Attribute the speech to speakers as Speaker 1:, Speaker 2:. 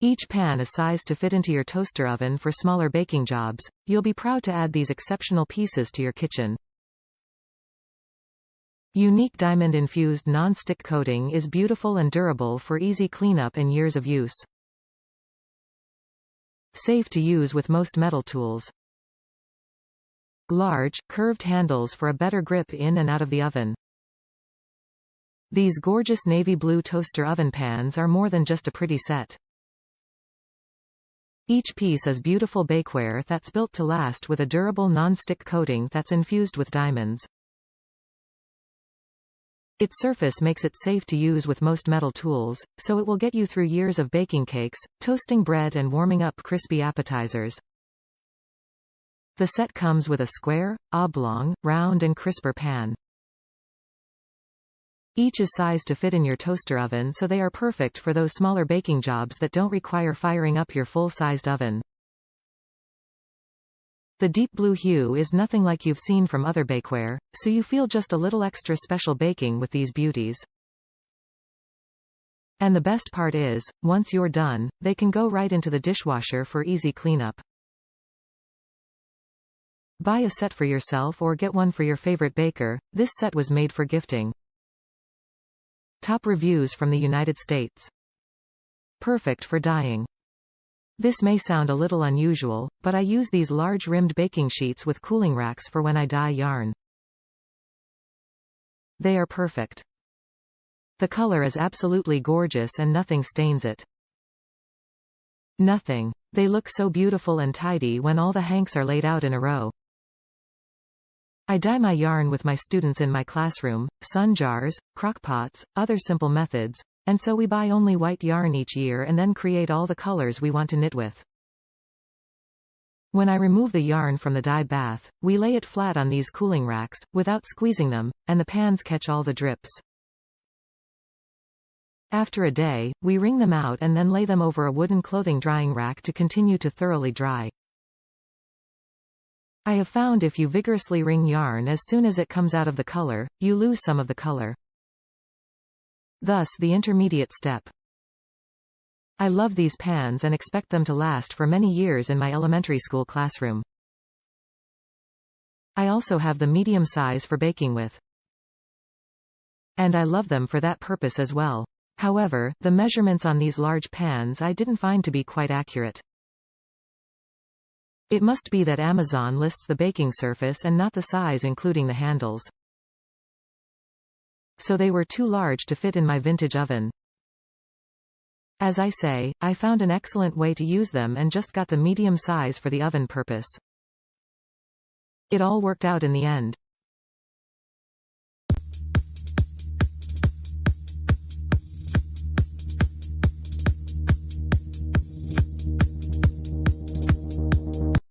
Speaker 1: Each pan is sized to fit into your toaster oven for smaller baking jobs. You'll be proud to add these exceptional pieces to your kitchen. Unique diamond-infused non-stick coating is beautiful and durable for easy cleanup and years of use. Safe to use with most metal tools. Large, curved handles for a better grip in and out of the oven. These gorgeous navy blue toaster oven pans are more than just a pretty set. Each piece is beautiful bakeware that's built to last with a durable non-stick coating that's infused with diamonds. Its surface makes it safe to use with most metal tools, so it will get you through years of baking cakes, toasting bread and warming up crispy appetizers. The set comes with a square, oblong, round and crisper pan. Each is sized to fit in your toaster oven, so they are perfect for those smaller baking jobs that don't require firing up your full-sized oven. The deep blue hue is nothing like you've seen from other bakeware, so you feel just a little extra special baking with these beauties. And the best part is, once you're done, they can go right into the dishwasher for easy cleanup. Buy a set for yourself or get one for your favorite baker. This set was made for gifting. Top reviews from the United States. Perfect for dyeing. This may sound a little unusual, but I use these large rimmed baking sheets with cooling racks for when I dye yarn. They are perfect. The color is absolutely gorgeous and nothing stains it. Nothing. They look so beautiful and tidy when all the hanks are laid out in a row. I dye my yarn with my students in my classroom, sun jars, crock pots, other simple methods, and so we buy only white yarn each year and then create all the colors we want to knit with. When I remove the yarn from the dye bath, we lay it flat on these cooling racks, without squeezing them, and the pans catch all the drips. After a day, we wring them out and then lay them over a wooden clothing drying rack to continue to thoroughly dry. I have found if you vigorously wring yarn as soon as it comes out of the color, you lose some of the color. Thus the intermediate step. I love these pans and expect them to last for many years in my elementary school classroom. I also have the medium size for baking with. And I love them for that purpose as well. However, the measurements on these large pans I didn't find to be quite accurate. It must be that Amazon lists the baking surface and not the size including the handles. So they were too large to fit in my vintage oven. As I say, I found an excellent way to use them and just got the medium size for the oven purpose. It all worked out in the end.